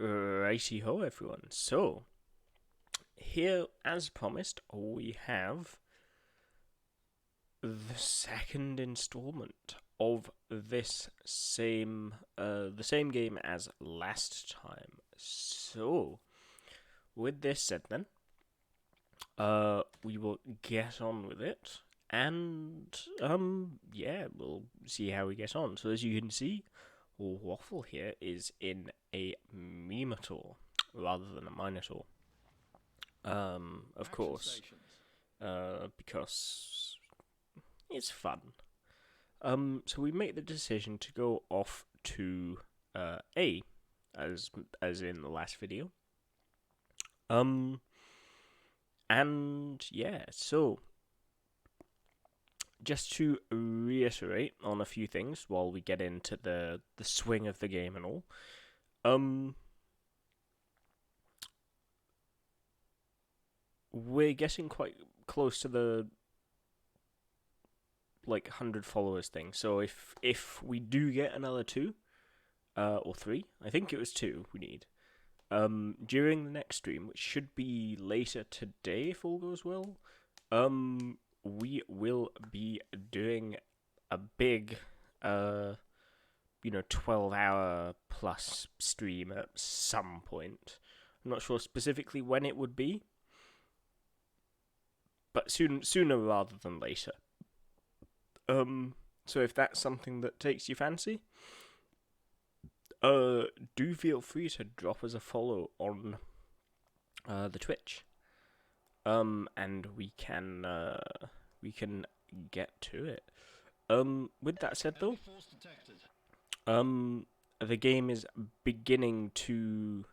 Righty-ho, everyone. So, here, as promised, we have the second installment of the same game as last time. So, with this said, then, we will get on with it, and yeah, we'll see how we get on. So, as you can see, Waffle here is in a Minotaur rather than a Minotaur. Of course, because it's fun. So we make the decision to go off to A, as in the last video. And yeah, so just to reiterate on a few things while we get into the swing of the game and all. We're getting quite close to the 100 followers thing. So if we do get another 2 or 3, I think it was 2 we need during the next stream, which should be later today if all goes well, we will be doing a big 12-hour plus stream at some point. I'm not sure specifically when it would be, but sooner rather than later. So if that's something that takes your fancy, do feel free to drop us a follow on the Twitch. And we can get to it. With that said, though, the game is beginning to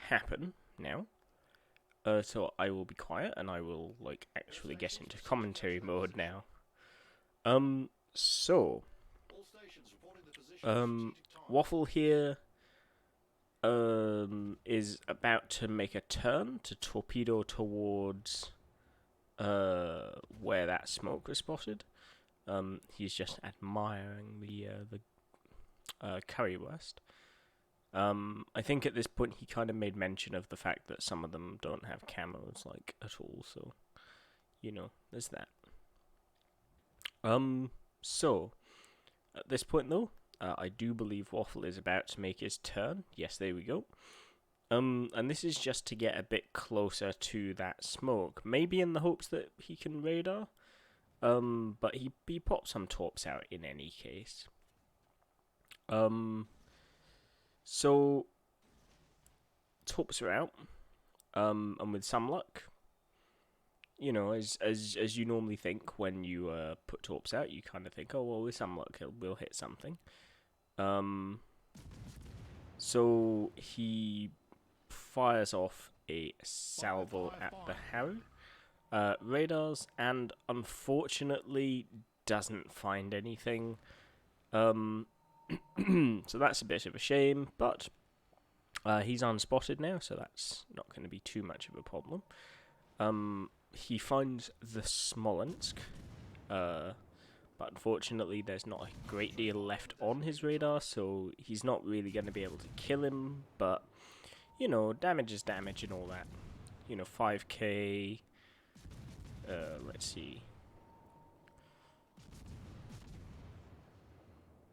happen now. So I will be quiet and I will actually get into commentary mode now. So Waffle here is about to make a turn to torpedo towards where that smoke was spotted. He's just admiring the currywurst. I think at this point he kind of made mention of the fact that some of them don't have camos at all, so there's that. So at this point though, I do believe Waffle is about to make his turn. Yes, there we go. And this is just to get a bit closer to that smoke, maybe in the hopes that he can radar. But he pops some torps out in any case. So torps are out. And with some luck, as you normally think when you put torps out, you kind of think, oh well, with some luck we'll hit something. So he fires off a salvo at the Harrow, radars, and unfortunately doesn't find anything. So that's a bit of a shame, but he's unspotted now, so that's not going to be too much of a problem. He finds the Smolensk, but unfortunately there's not a great deal left on his radar, so he's not really going to be able to kill him, but, damage is damage and all that. 5k, let's see.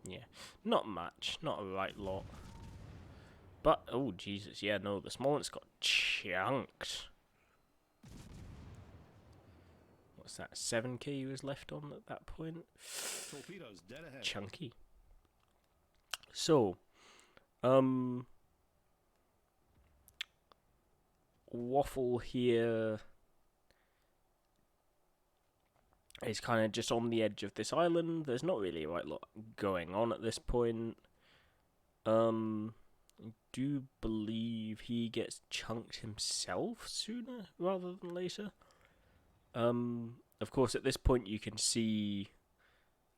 Yeah, not much, not a right lot. But, oh Jesus, yeah, no, the Smolensk got chunked. What's that, 7k was left on at that point? Torpedoes dead ahead. Chunky. So, Waffle here is kind of just on the edge of this island. There's not really a right lot going on at this point. I do believe he gets chunked himself sooner rather than later. Of course, at this point you can see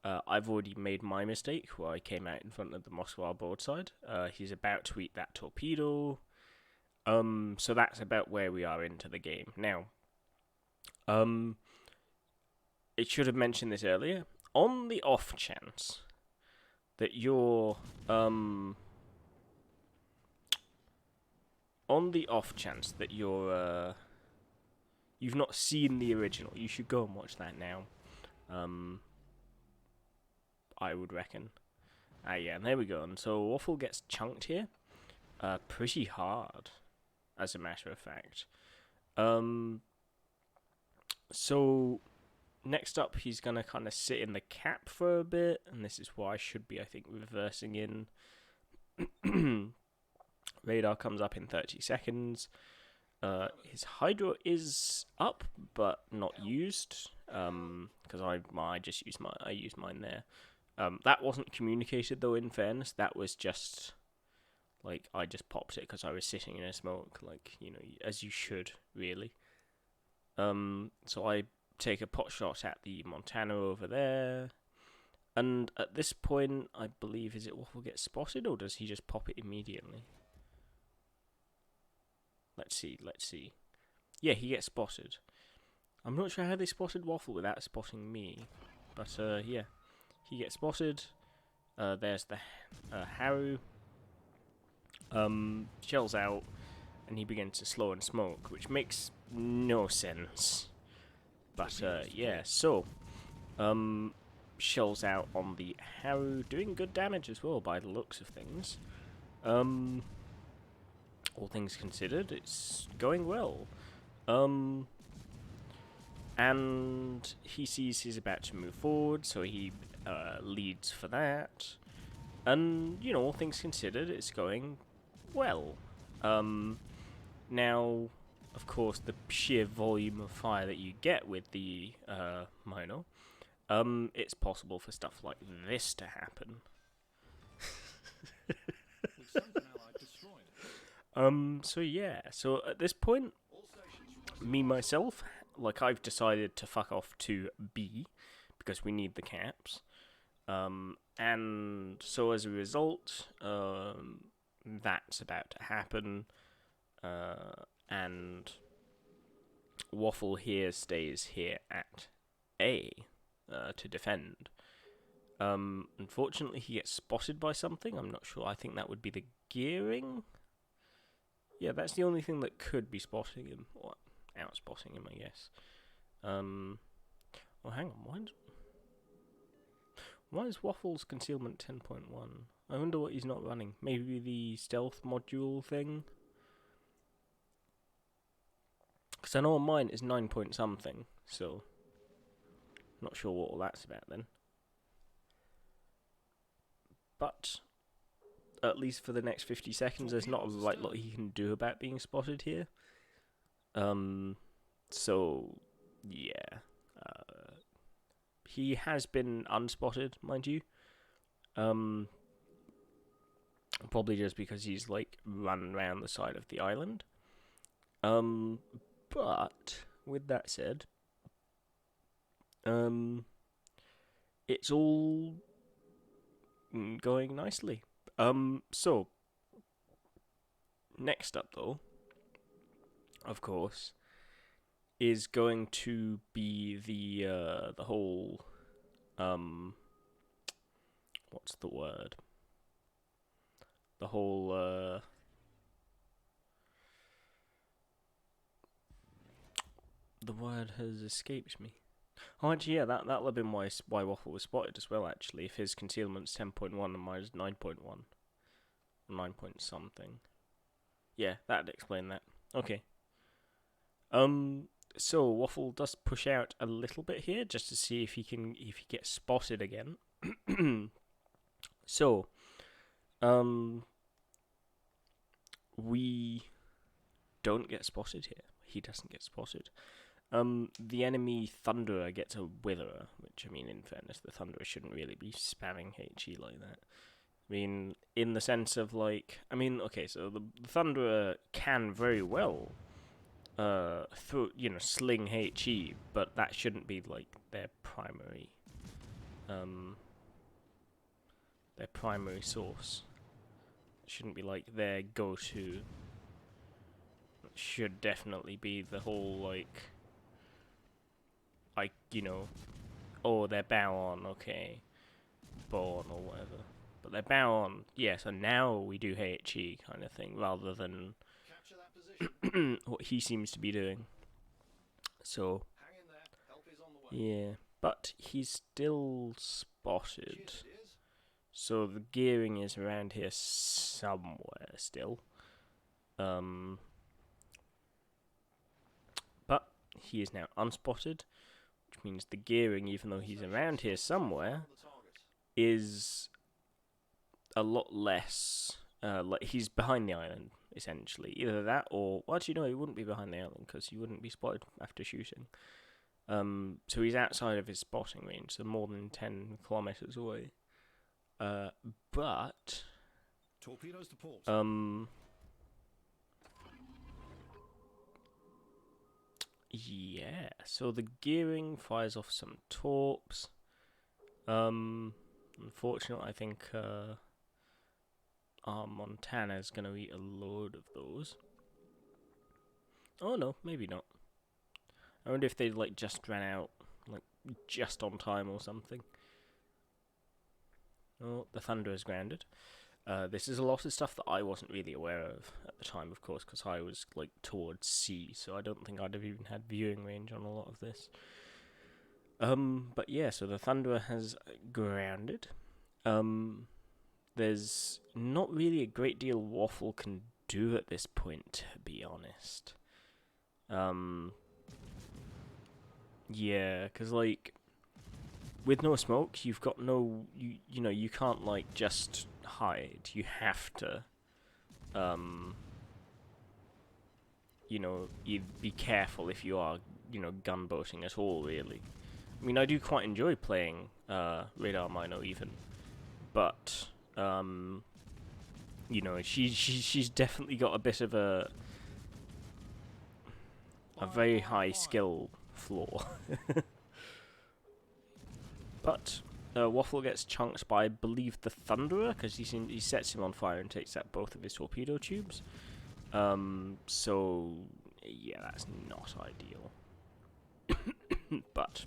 I've already made my mistake where I came out in front of the Moskva broadside. He's about to eat that torpedo. So that's about where we are into the game. Now, it should have mentioned this earlier. On the off chance that your on the off chance that you've not seen the original, you should go and watch that now. I would reckon. Yeah, and there we go. And so Waffle gets chunked here, pretty hard, as a matter of fact. So next up, he's gonna kind of sit in the cap for a bit, and this is why I should be, I think, reversing in. Radar comes up in 30 seconds. His Hydro is up, but not used, because I just used mine there. That wasn't communicated though. In fairness, that was just like I just popped it because I was sitting in a smoke, like as you should really. So I take a pot shot at the Montana over there, and at this point, I believe, is it Waffle gets spotted, or does he just pop it immediately? Let's see. Yeah, he gets spotted. I'm not sure how they spotted Waffle without spotting me, but yeah, he gets spotted. There's the Haru. Shells out, and he begins to slow and smoke, which makes no sense. But yeah, so shells out on the Haru, doing good damage as well by the looks of things. All things considered, it's going well. And he sees he's about to move forward, so he leads for that. And, all things considered, it's going well. Now, of course, the sheer volume of fire that you get with the Mino, it's possible for stuff like this to happen. So yeah, so at this point, myself, like I've decided to fuck off to B, because we need the caps. And so as a result, that's about to happen. And Waffle here stays here at A, to defend. Unfortunately, he gets spotted by something. I'm not sure. I think that would be the gearing. Yeah, that's the only thing that could be spotting him, or out-spotting him, I guess. Well, hang on, why is Waffle's concealment 10.1? I wonder what he's not running. Maybe the stealth module thing? Because I know on mine is 9 point something, so not sure what all that's about then. But at least for the next 50 seconds, there's not a lot he can do about being spotted here. So, yeah. He has been unspotted, mind you. Probably just because he's, run around the side of the island. But, with that said, it's all going nicely. So, next up, though, of course, is going to be the whole, what's the word? The whole, the word has escaped me. Oh, actually, yeah, that'll have been why Waffle was spotted as well, actually, if his concealment's 10.1 and mine is 9.1. 9 point something. Yeah, that'd explain that. Okay. So Waffle does push out a little bit here, just to see if he gets spotted again. So, we don't get spotted here. He doesn't get spotted. The enemy Thunderer gets a Witherer, which, I mean, in fairness, the Thunderer shouldn't really be spamming HE like that. I mean, in the sense of, okay, so the Thunderer can very well, sling HE, but that shouldn't be, their primary source. It shouldn't be, their go-to. It should definitely be the whole, their bow on, okay, bow on or whatever. But their bow on, yeah, so now we do HE kind of thing, rather than what he seems to be doing. So, Hang in there. Help is on the way. yeah. But he's still spotted. Cheers, dears. So the gearing is around here somewhere still. But he is now unspotted, which means the gearing, even though he's around here somewhere, On the target. is a lot less. Like he's behind the island, essentially. Either that, or well, actually no, he wouldn't be behind the island because he wouldn't be spotted after shooting. So he's outside of his spotting range, so more than 10 kilometers away. But Torpedoes to port. yeah. So the gearing fires off some torps. Unfortunately, I think our Montana's gonna eat a load of those. Oh no, maybe not. I wonder if they like just ran out, like just on time or something. Oh, the Thunder is grounded. This is a lot of stuff that I wasn't really aware of at the time, of course, because I was like towards sea, so I don't think I'd have even had viewing range on a lot of this. But yeah, so the Thunderer has grounded. There's not really a great deal Waffle can do at this point, to be honest. Yeah, because like with no smoke, you've got no, you know, you can't like just hide. You have to, you know, you be careful if you are, you know, gunboating at all. Really, I mean, I do quite enjoy playing Radar Mino even, but you know, she's definitely got a bit of a very high skill flaw. But Waffle gets chunked by, I believe, the Thunderer, because he sets him on fire and takes out both of his torpedo tubes. So, yeah, that's not ideal. But,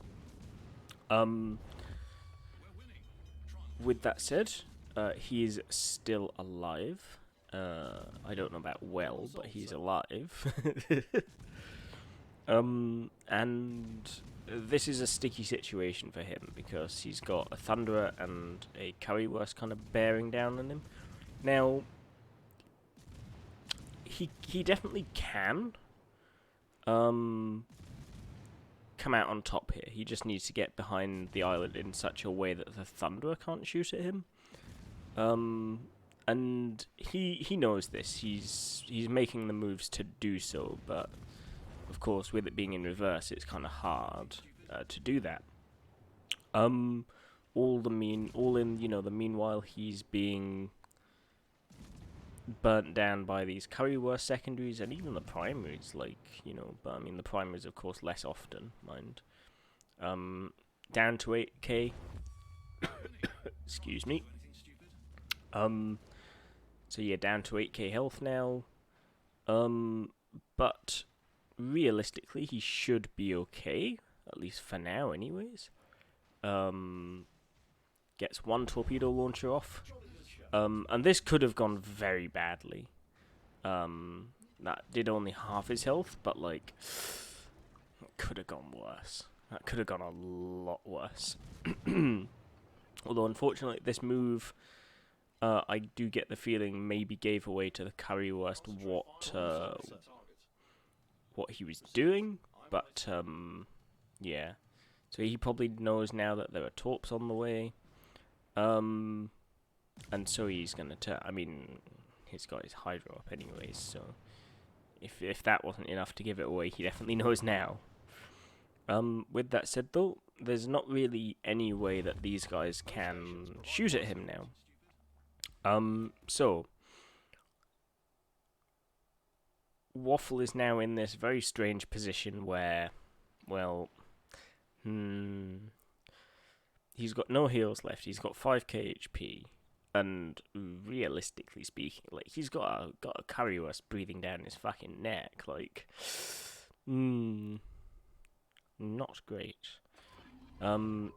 with that said, he is still alive. I don't know about well, but he's alive. And this is a sticky situation for him because he's got a Thunderer and a Currywurst kind of bearing down on him. Now, he definitely can come out on top here. He just needs to get behind the island in such a way that the Thunderer can't shoot at him. And he knows this. He's making the moves to do so, but of course, with it being in reverse, it's kind of hard to do that. The meanwhile, he's being burnt down by these Currywurst secondaries and even the primaries, like, you know, but I mean, the primaries, of course, less often, mind. Down to 8k. Excuse me. So yeah, down to 8k health now. But realistically, he should be okay, at least for now, anyways. Gets one torpedo launcher off. And this could have gone very badly. That did only half his health, but like, it could have gone worse. That could have gone a lot worse. Although, unfortunately, this move, I do get the feeling maybe gave away to the Currywurst what he was doing, but yeah. So he probably knows now that there are torps on the way. And so he's gonna I mean, he's got his Hydro up anyways, so if that wasn't enough to give it away, he definitely knows now. With that said though, there's not really any way that these guys can shoot at him now. So Waffle is now in this very strange position where, well, he's got no heals left. He's got 5k HP, and realistically speaking, like he's got a Currywurst breathing down his fucking neck. Like, not great. So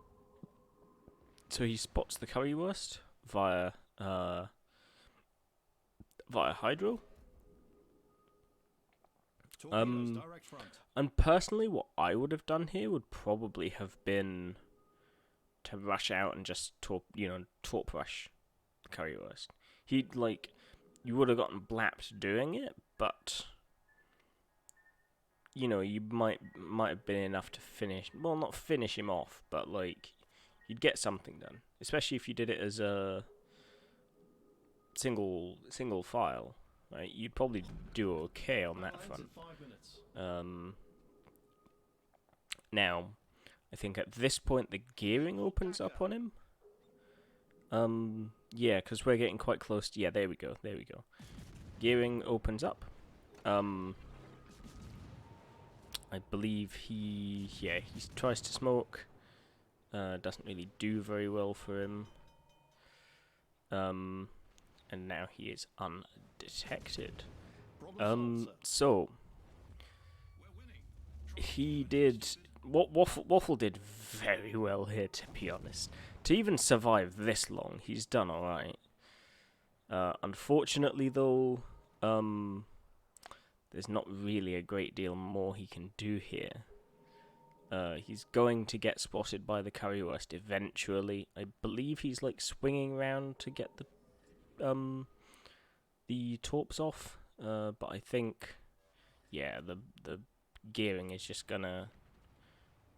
he spots the Currywurst via Hydro. Torpedoes direct front. And personally, what I would have done here would probably have been to rush out and just torp rush the Currywurst. You would have gotten blapped doing it, but you might have been enough to finish. Well, not finish him off, but you'd get something done. Especially if you did it as a single file, right? You'd probably do okay on that front. Now, I think at this point the gearing opens up on him. Yeah, because we're getting quite close to... Yeah, there we go. Gearing opens up. I believe he tries to smoke. Doesn't really do very well for him. And now he is undetected. So he did what Waffle did very well here, to be honest. To even survive this long, he's done alright. Unfortunately, though, there's not really a great deal more he can do here. He's going to get spotted by the Currywurst eventually. I believe he's swinging around to get the torps off. But I think, yeah, the gearing is just gonna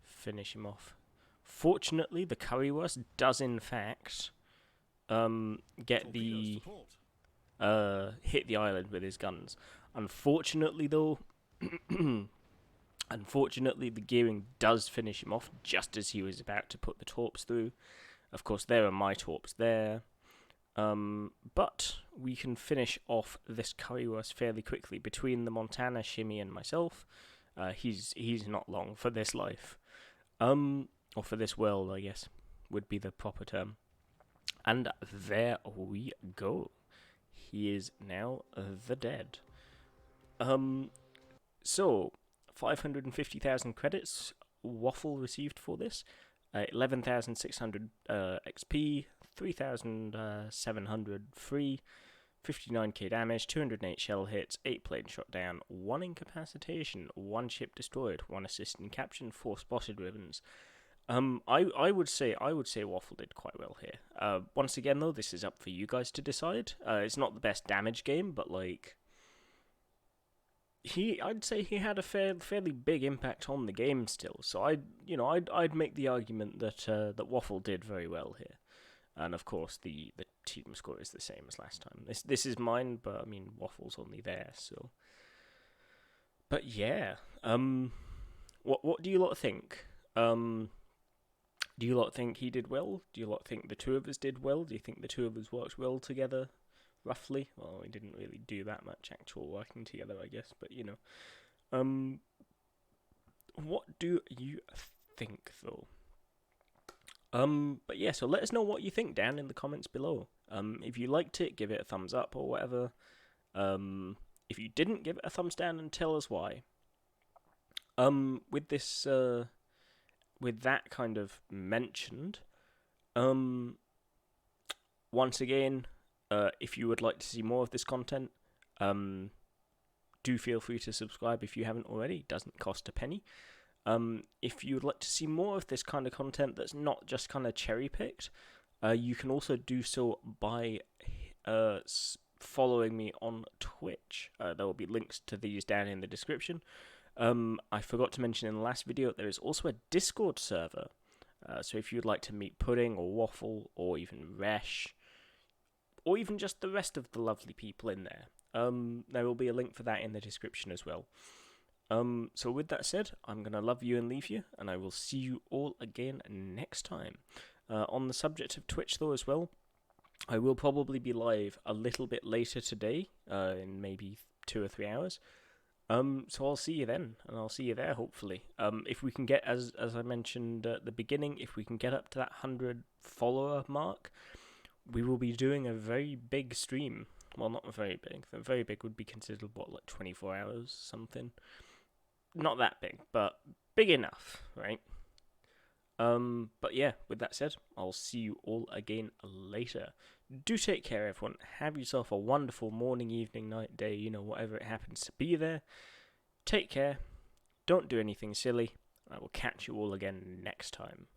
finish him off. Fortunately, the Currywurst does in fact get the hit the island with his guns. Unfortunately, though, the gearing does finish him off just as he was about to put the torps through. Of course, there are my torps there. But we can finish off this Currywurst fairly quickly. Between the Montana, Shimmy, and myself, he's not long for this life. Or for this world, I guess, would be the proper term. And there we go. He is now the dead. So, 550,000 credits Waffle received for this. 11,600 XP, 3,700 free, 59k damage, 208 shell hits, 8 plane shot down, 1 incapacitation, 1 ship destroyed, 1 assist in capture, 4 spotted ribbons. I would say Waffle did quite well here. Once again, though, this is up for you guys to decide. It's not the best damage game, but I'd say he had a fairly big impact on the game still. So I'd make the argument that Waffle did very well here. And of course the team score is the same as last time. This is mine, but I mean Waffle's only there, so. But yeah, what do you lot think? Do you lot think he did well? Do you lot think the two of us did well? Do you think the two of us worked well together? Roughly. Well, we didn't really do that much actual working together, I guess, but what do you think though? But yeah, so let us know what you think down in the comments below. If you liked it, give it a thumbs up or whatever. If you didn't, give it a thumbs down and tell us why. With this, with that kind of mentioned, once again, if you would like to see more of this content, do feel free to subscribe if you haven't already. It doesn't cost a penny. If you would like to see more of this kind of content that's not just kind of cherry-picked, you can also do so by following me on Twitch. There will be links to these down in the description. I forgot to mention in the last video, there is also a Discord server. So if you'd like to meet Pudding or Waffle or even Resh, or even just the rest of the lovely people in there, there will be a link for that in the description as well. So with that said, I'm going to love you and leave you, and I will see you all again next time. On the subject of Twitch though as well, I will probably be live a little bit later today, in maybe 2 or 3 hours. So I'll see you then, and I'll see you there hopefully. If we can get, as I mentioned at the beginning, if we can get up to that 100 follower mark, we will be doing a very big stream. Well, not very big. Very big would be considered, what, like 24 hours, something? Not that big, but big enough, right? But yeah, with that said, I'll see you all again later. Do take care, everyone. Have yourself a wonderful morning, evening, night, day, whatever it happens to be there. take care, don't do anything silly, and I will catch you all again next time.